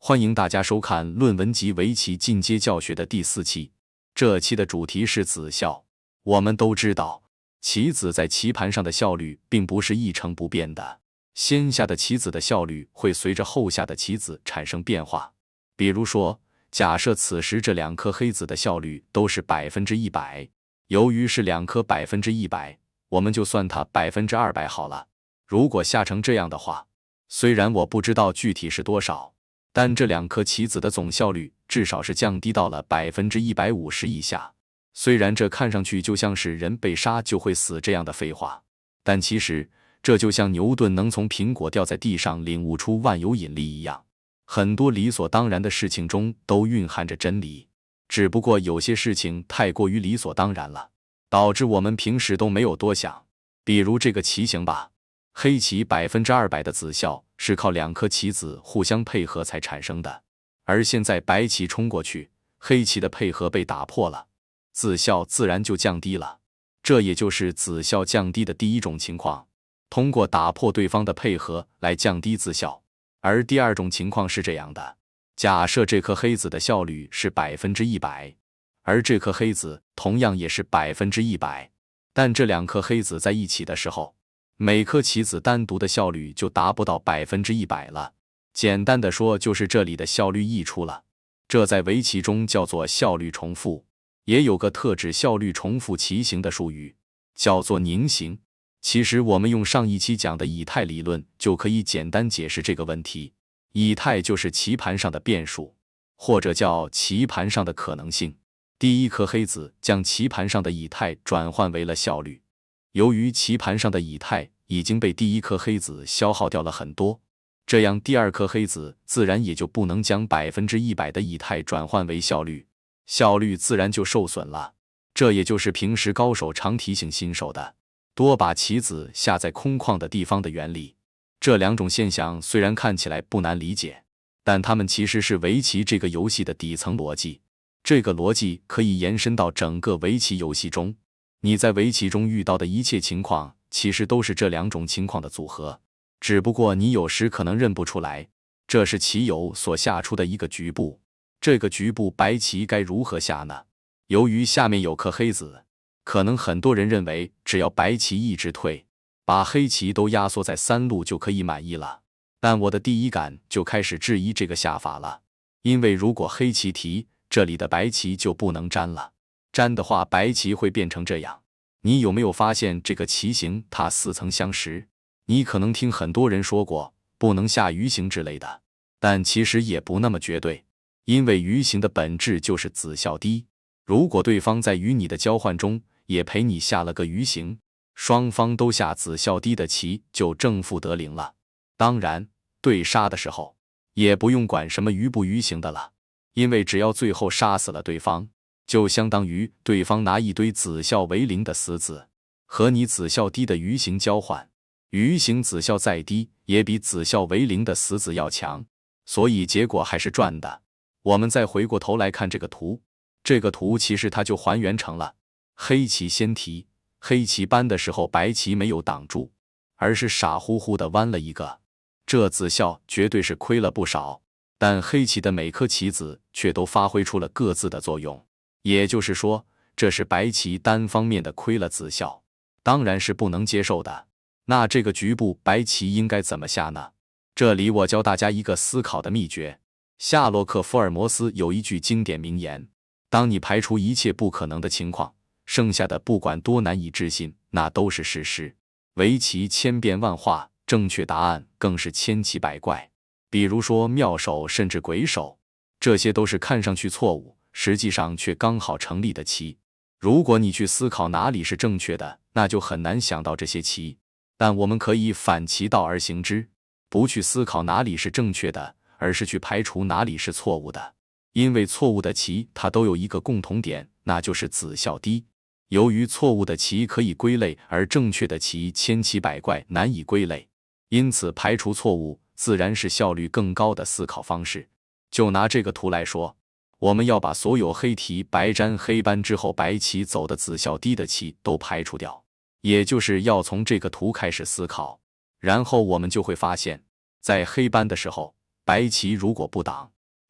欢迎大家收看论文集围棋进阶教学的第4期。这期的主题是子效。我们都知道，棋子在棋盘上的效率并不是一成不变的，先下的棋子的效率会随着后下的棋子产生变化。比如说，假设此时这2颗黑子的效率都是100%，由于是2颗100%，我们就算它200%好了。如果下成这样的话，虽然我不知道具体是多少，但这2颗棋子的总效率至少是降低到了150%以下。虽然这看上去就像是人被杀就会死这样的废话，但其实这就像牛顿能从苹果掉在地上领悟出万有引力一样，很多理所当然的事情中都蕴含着真理，只不过有些事情太过于理所当然了，导致我们平时都没有多想。比如这个棋形吧，黑棋200%的子效是靠2颗棋子互相配合才产生的，而现在白棋冲过去，黑棋的配合被打破了，子效自然就降低了。这也就是子效降低的第一种情况，通过打破对方的配合来降低子效。而第二种情况是这样的，假设这颗黑子的效率是100%，而这颗黑子同样也是100%，但这2颗黑子在一起的时候，每颗棋子单独的效率就达不到100%了。简单的说，就是这里的效率溢出了。这在围棋中叫做效率重复，也有个特指效率重复棋形的术语，叫做凝形。其实我们用上一期讲的以太理论就可以简单解释这个问题。以太就是棋盘上的变数，或者叫棋盘上的可能性。第一颗黑子将棋盘上的以太转换为了效率。由于棋盘上的以太已经被第一颗黑子消耗掉了很多，这样第2颗黑子自然也就不能将100%的以太转换为效率，效率自然就受损了。这也就是平时高手常提醒新手的，多把棋子下在空旷的地方的原理。这2种现象虽然看起来不难理解，但它们其实是围棋这个游戏的底层逻辑。这个逻辑可以延伸到整个围棋游戏中，你在围棋中遇到的一切情况其实都是这2种情况的组合，只不过你有时可能认不出来，这是棋友所下出的一个局部。这个局部白棋该如何下呢？由于下面有颗黑子，可能很多人认为只要白棋一直退，把黑棋都压缩在3路就可以满意了。但我的第一感就开始质疑这个下法了，因为如果黑棋提，这里的白棋就不能粘了，粘的话白棋会变成这样。你有没有发现这个棋形它似曾相识？你可能听很多人说过不能下鱼形之类的，但其实也不那么绝对，因为鱼形的本质就是子效低。如果对方在与你的交换中也陪你下了个鱼形，双方都下子效低的棋就正负得零了。当然，对杀的时候也不用管什么鱼不鱼形的了，因为只要最后杀死了对方，就相当于对方拿一堆子效为0的死子和你子效低的鱼形交换，鱼形子效再低也比子效为0的死子要强，所以结果还是赚的。我们再回过头来看这个图，这个图其实它就还原成了黑棋先提，黑棋扳的时候白棋没有挡住，而是傻乎乎的弯了一个，这子效绝对是亏了不少，但黑棋的每颗棋子却都发挥出了各自的作用，也就是说这是白棋单方面的亏了子效，当然是不能接受的。那这个局部白棋应该怎么下呢？这里我教大家一个思考的秘诀。夏洛克·福尔摩斯有一句经典名言，当你排除一切不可能的情况，剩下的不管多难以置信，那都是事实。围棋千变万化，正确答案更是千奇百怪。比如说妙手甚至鬼手，这些都是看上去错误，实际上却刚好成立的棋。如果你去思考哪里是正确的，那就很难想到这些棋。但我们可以反其道而行之，不去思考哪里是正确的，而是去排除哪里是错误的。因为错误的棋它都有一个共同点，那就是子效低。由于错误的棋可以归类，而正确的棋千奇百怪难以归类，因此排除错误自然是效率更高的思考方式。就拿这个图来说，我们要把所有黑提白粘黑扳之后白棋走的子效低的棋都排除掉，也就是要从这个图开始思考。然后我们就会发现，在黑扳的时候，白棋如果不挡，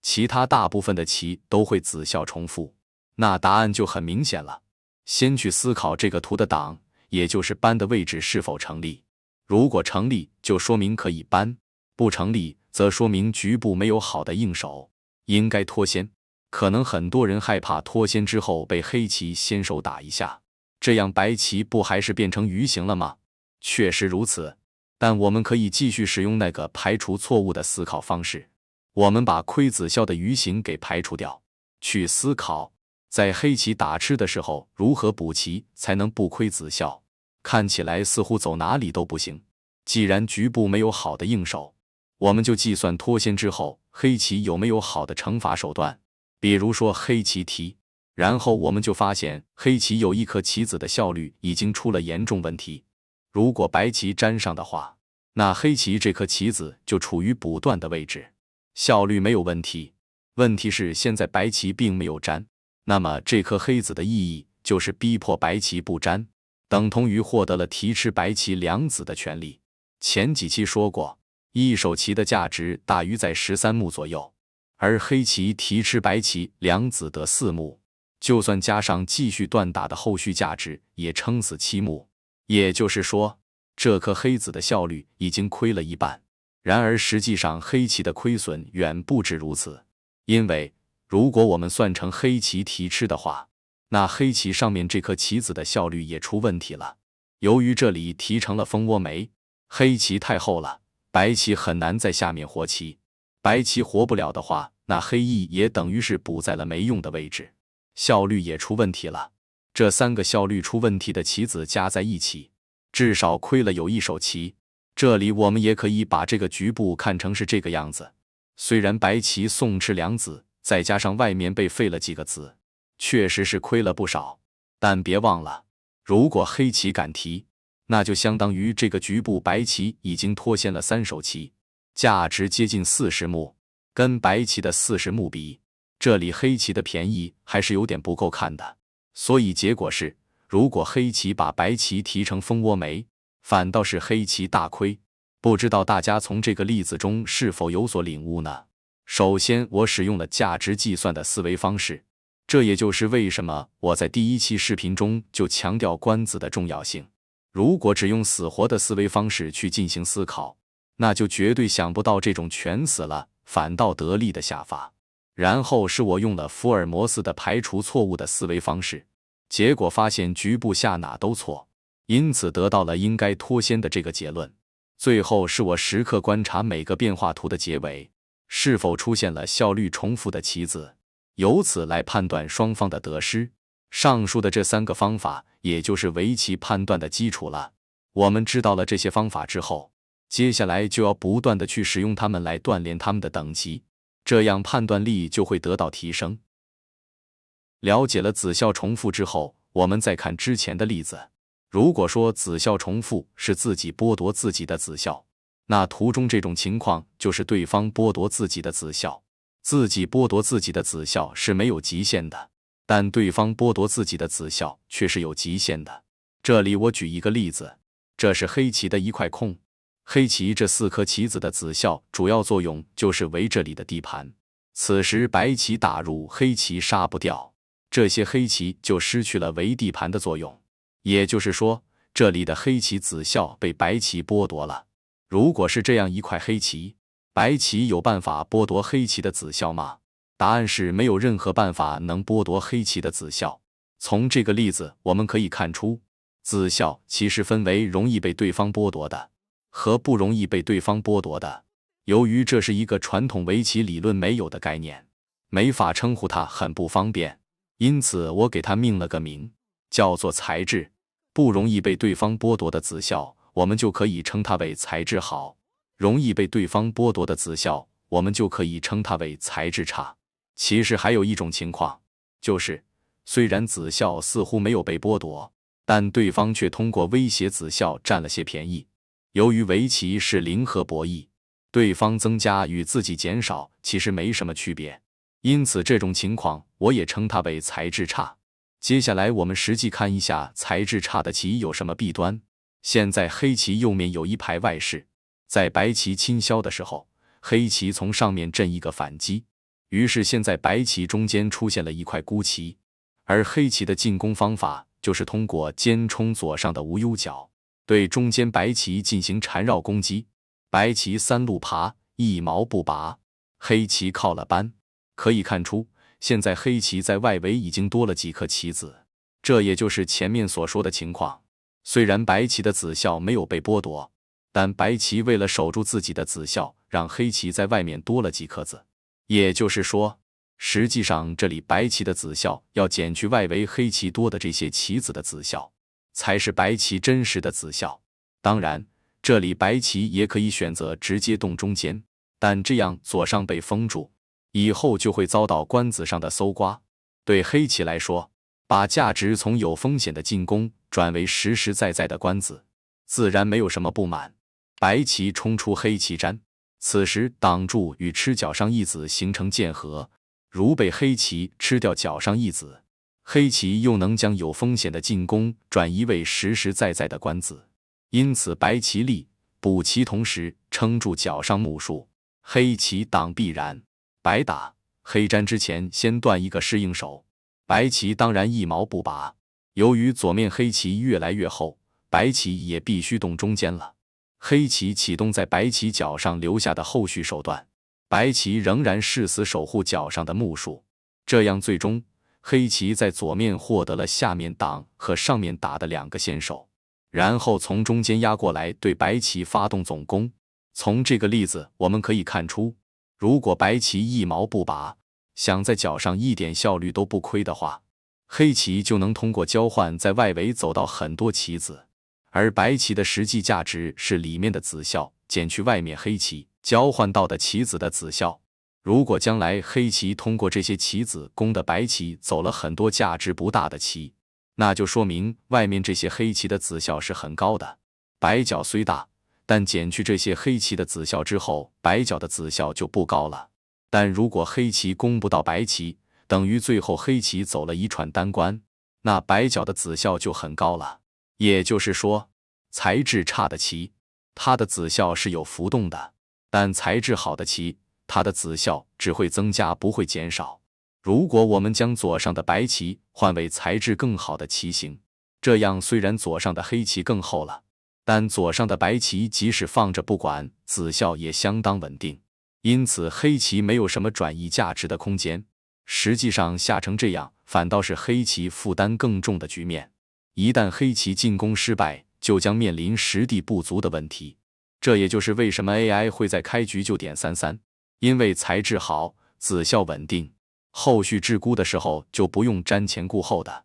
其他大部分的棋都会子效重复。那答案就很明显了。先去思考这个图的档，也就是搬的位置是否成立。如果成立，就说明可以搬；不成立，则说明局部没有好的应手，应该脱先。可能很多人害怕脱先之后被黑棋先手打一下，这样白棋不还是变成鱼形了吗？确实如此，但我们可以继续使用那个排除错误的思考方式。我们把亏子效的鱼形给排除掉，去思考在黑棋打吃的时候如何补棋才能不亏子效。看起来似乎走哪里都不行。既然局部没有好的应手，我们就计算脱先之后黑棋有没有好的惩罚手段。比如说黑棋提，然后我们就发现黑棋有一颗棋子的效率已经出了严重问题。如果白棋粘上的话，那黑棋这颗棋子就处于补断的位置，效率没有问题。问题是现在白棋并没有粘，那么这颗黑子的意义就是逼迫白棋不粘，等同于获得了提吃白棋两子的权利。前几期说过，一手棋的价值大约在13目左右，而黑棋提吃白棋两子得4目，就算加上继续断打的后续价值，也撑死7目。也就是说，这颗黑子的效率已经亏了一半。然而实际上黑棋的亏损远不止如此，因为如果我们算成黑棋提吃的话，那黑棋上面这颗棋子的效率也出问题了。由于这里提成了蜂窝煤，黑棋太厚了，白棋很难在下面活棋。白棋活不了的话，那黑翼也等于是补在了没用的位置，效率也出问题了。这3个效率出问题的棋子加在一起，至少亏了有一手棋。这里我们也可以把这个局部看成是这个样子。虽然白棋送吃2子，再加上外面被废了几个子，确实是亏了不少。但别忘了，如果黑棋敢提，那就相当于这个局部白棋已经脱先了3手棋，价值接近40目，跟白棋的40目比，这里黑棋的便宜还是有点不够看的。所以结果是，如果黑棋把白棋提成蜂窝煤，反倒是黑棋大亏。不知道大家从这个例子中是否有所领悟呢？首先，我使用了价值计算的思维方式，这也就是为什么我在第1期视频中就强调观子的重要性。如果只用死活的思维方式去进行思考，那就绝对想不到这种全死了反倒得利的下法。然后是我用了福尔摩斯的排除错误的思维方式，结果发现局部下哪都错，因此得到了应该脱先的这个结论。最后是我时刻观察每个变化图的结尾是否出现了效率重复的棋子，由此来判断双方的得失。上述的这3个方法也就是围棋判断的基础了。我们知道了这些方法之后，接下来就要不断的去使用它们来锻炼它们的等级，这样判断力就会得到提升。了解了子效重复之后，我们再看之前的例子。如果说子效重复是自己剥夺自己的子效，那图中这种情况就是对方剥夺自己的子效。自己剥夺自己的子效是没有极限的，但对方剥夺自己的子效却是有极限的。这里我举一个例子，这是黑棋的一块空，黑棋这4颗棋子的子效主要作用就是围这里的地盘。此时白棋打入，黑棋杀不掉，这些黑棋就失去了围地盘的作用。也就是说，这里的黑棋子效被白棋剥夺了。如果是这样一块黑棋，白棋有办法剥夺黑棋的子效吗？答案是没有任何办法能剥夺黑棋的子效。从这个例子我们可以看出，子效其实分为容易被对方剥夺的和不容易被对方剥夺的。由于这是一个传统围棋理论没有的概念，没法称呼它很不方便，因此我给它命了个名，叫做材质。不容易被对方剥夺的子效，我们就可以称它为材质好；容易被对方剥夺的子效，我们就可以称它为材质差。其实还有一种情况，就是虽然子效似乎没有被剥夺，但对方却通过威胁子效占了些便宜。由于围棋是零和博弈，对方增加与自己减少其实没什么区别，因此这种情况我也称它为材质差。接下来我们实际看一下材质差的棋有什么弊端。现在黑棋右面有一排外势，在白棋清消的时候，黑棋从上面阵一个反击，于是现在白棋中间出现了一块孤棋，而黑棋的进攻方法就是通过尖冲左上的无忧角，对中间白棋进行缠绕攻击。白棋三路爬，一毛不拔，黑棋靠了扳。可以看出，现在黑棋在外围已经多了几颗棋子，这也就是前面所说的情况。虽然白棋的子效没有被剥夺，但白棋为了守住自己的子效，让黑棋在外面多了几颗子。也就是说，实际上这里白棋的子效要减去外围黑棋多的这些棋子的子效，才是白棋真实的子效。当然，这里白棋也可以选择直接动中间，但这样左上被封住，以后就会遭到官子上的搜刮。对黑棋来说，把价值从有风险的进攻转为实实在在的官子，自然没有什么不满。白棋冲出黑棋粘，此时挡住与吃角上一子形成剑合，如被黑棋吃掉角上一子，黑棋又能将有风险的进攻转移为实实在在的官子。因此白棋立补棋同时撑住角上目数，黑棋挡必然。白打黑粘之前先断一个适应手，白棋当然一毛不拔。由于左面黑棋越来越厚，白棋也必须动中间了。黑棋启动在白棋角上留下的后续手段，白棋仍然誓死守护角上的目数，这样最终黑棋在左面获得了下面挡和上面打的两个先手，然后从中间压过来对白棋发动总攻。从这个例子我们可以看出，如果白棋一毛不拔，想在角上一点效率都不亏的话，黑棋就能通过交换在外围走到很多棋子，而白棋的实际价值是里面的子效减去外面黑棋交换到的棋子的子效。如果将来黑棋通过这些棋子攻的白棋走了很多价值不大的棋，那就说明外面这些黑棋的子效是很高的。白角虽大，但减去这些黑棋的子效之后，白角的子效就不高了。但如果黑棋攻不到白棋，等于最后黑棋走了一串单关，那白角的子效就很高了。也就是说，材质差的棋，它的子效是有浮动的，但材质好的棋，它的子效只会增加不会减少。如果我们将左上的白棋换为材质更好的棋形，这样虽然左上的黑棋更厚了，但左上的白棋即使放着不管，子效也相当稳定，因此黑棋没有什么转移价值的空间。实际上下成这样，反倒是黑棋负担更重的局面。一旦黑棋进攻失败，就将面临实地不足的问题。这也就是为什么 AI 会在开局就点33，因为材质好，子效稳定，后续制估的时候就不用瞻前顾后的。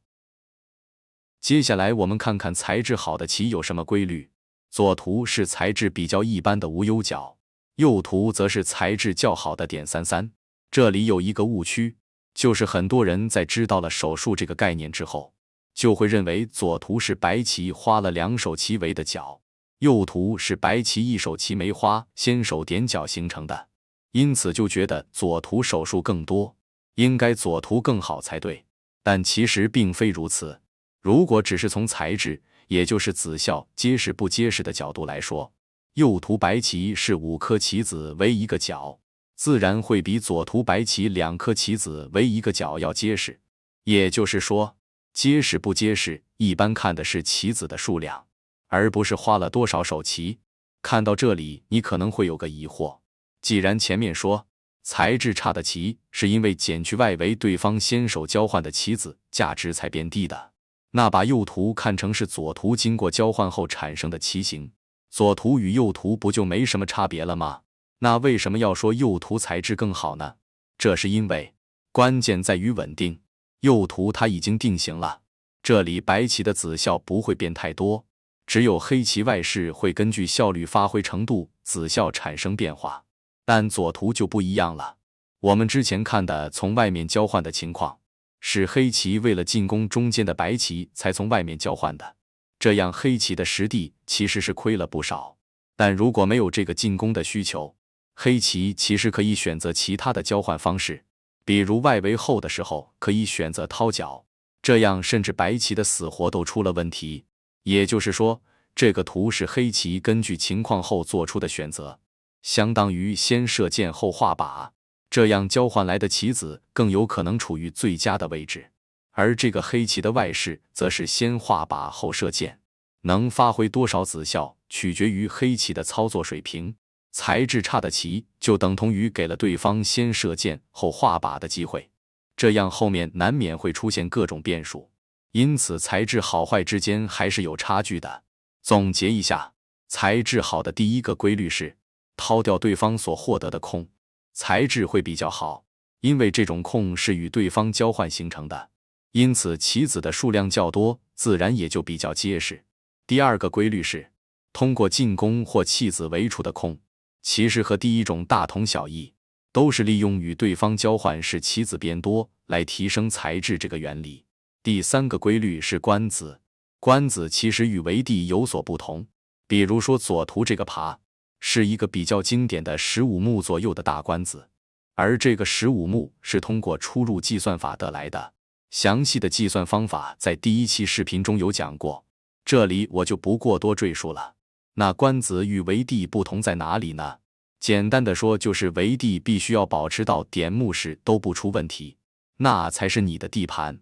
接下来我们看看材质好的棋有什么规律。左图是材质比较一般的无忧角，右图则是材质较好的点33。这里有一个误区，就是很多人在知道了手术这个概念之后，就会认为左图是白棋花了2手棋围的角，右图是白棋1手棋没花，先手点角形成的，因此就觉得左图手术更多，应该左图更好才对。但其实并非如此。如果只是从材质，也就是子效结实不结实的角度来说，右图白棋是5颗棋子围一个角，自然会比左图白棋2颗棋子围一个角要结实。也就是说，结实不结实一般看的是棋子的数量，而不是花了多少手棋。看到这里你可能会有个疑惑，既然前面说材质差的棋是因为减去外围对方先手交换的棋子价值才变低的，那把右图看成是左图经过交换后产生的棋形，左图与右图不就没什么差别了吗？那为什么要说右图材质更好呢？这是因为关键在于稳定，右图它已经定型了，这里白棋的子效不会变太多，只有黑棋外饰会根据效率发挥程度子效产生变化。但左图就不一样了，我们之前看的从外面交换的情况，是黑棋为了进攻中间的白棋才从外面交换的，这样黑棋的实地其实是亏了不少。但如果没有这个进攻的需求，黑棋其实可以选择其他的交换方式，比如外围厚的时候可以选择掏角，这样甚至白棋的死活都出了问题。也就是说，这个图是黑棋根据情况后做出的选择，相当于先射箭后画靶，这样交换来的棋子更有可能处于最佳的位置。而这个黑棋的外饰则是先画靶后射箭，能发挥多少子效，取决于黑棋的操作水平。材质差的棋就等同于给了对方先射箭后画靶的机会，这样后面难免会出现各种变数。因此材质好坏之间还是有差距的。总结一下，材质好的第一个规律是掏掉对方所获得的空，材质会比较好，因为这种空是与对方交换形成的，因此棋子的数量较多，自然也就比较结实。第二个规律是通过进攻或弃子为出的空，其实和第一种大同小异，都是利用与对方交换使棋子变多来提升材质这个原理。第三个规律是官子，官子其实与围地有所不同。比如说左图这个爬是一个比较经典的15目左右的大官子，而这个15目是通过出入计算法得来的，详细的计算方法在第一期视频中有讲过，这里我就不过多赘述了。那官子与围地不同在哪里呢？简单的说，就是围地必须要保持到点目时都不出问题，那才是你的地盘，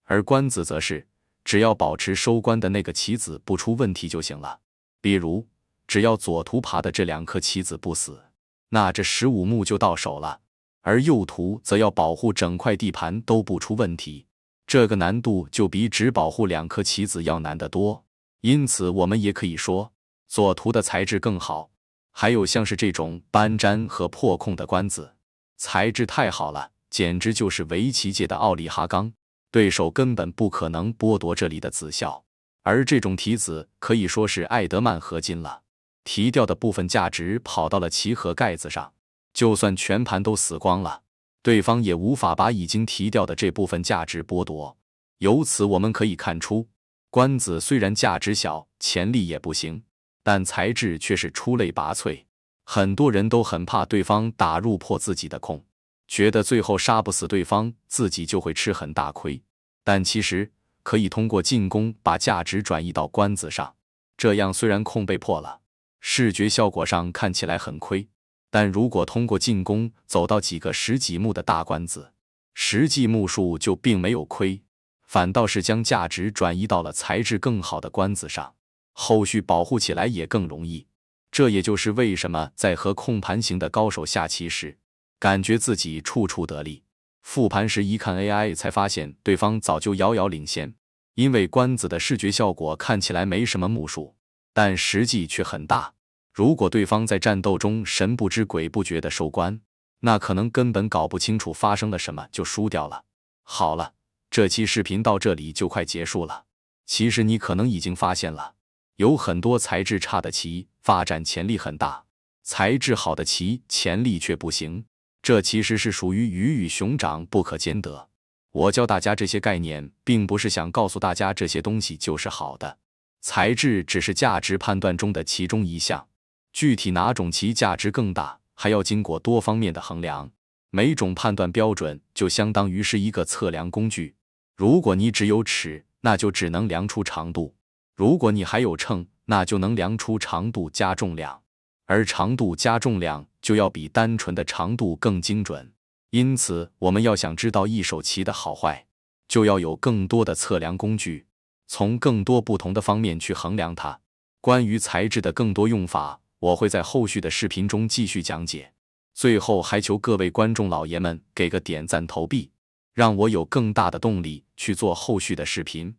而官子则是只要保持收官的那个棋子不出问题就行了。比如只要左图爬的这2颗棋子不死，那这15目就到手了，而右图则要保护整块地盘都不出问题，这个难度就比只保护2颗棋子要难得多。因此我们也可以说左图的材质更好。还有像是这种搬粘和破空的官子，材质太好了，简直就是围棋界的奥利哈刚，对手根本不可能剥夺这里的子效。而这种题子可以说是爱德曼合金了，提掉的部分价值跑到了棋盒盖子上，就算全盘都死光了，对方也无法把已经提掉的这部分价值剥夺。由此我们可以看出，官子虽然价值小，潜力也不行，但材质却是出类拔萃。很多人都很怕对方打入破自己的空，觉得最后杀不死对方，自己就会吃很大亏。但其实可以通过进攻把价值转移到官子上，这样虽然空被破了，视觉效果上看起来很亏，但如果通过进攻走到几个10几目的大官子，实际目数就并没有亏，反倒是将价值转移到了材质更好的官子上，后续保护起来也更容易。这也就是为什么在和控盘型的高手下棋时，感觉自己处处得力，复盘时一看 AI 才发现对方早就遥遥领先。因为官子的视觉效果看起来没什么目数，但实际却很大。如果对方在战斗中神不知鬼不觉地收官，那可能根本搞不清楚发生了什么就输掉了。好了，这期视频到这里就快结束了。其实你可能已经发现了，有很多材质差的棋发展潜力很大，材质好的棋潜力却不行，这其实是属于鱼与熊掌不可兼得。我教大家这些概念，并不是想告诉大家这些东西就是好的，材质只是价值判断中的其中一项，具体哪种棋价值更大，还要经过多方面的衡量。每种判断标准就相当于是一个测量工具，如果你只有尺，那就只能量出长度；如果你还有秤，那就能量出长度加重量，而长度加重量就要比单纯的长度更精准。因此我们要想知道一手棋的好坏，就要有更多的测量工具，从更多不同的方面去衡量它。关于材质的更多用法，我会在后续的视频中继续讲解。最后还求各位观众老爷们给个点赞投币，让我有更大的动力去做后续的视频。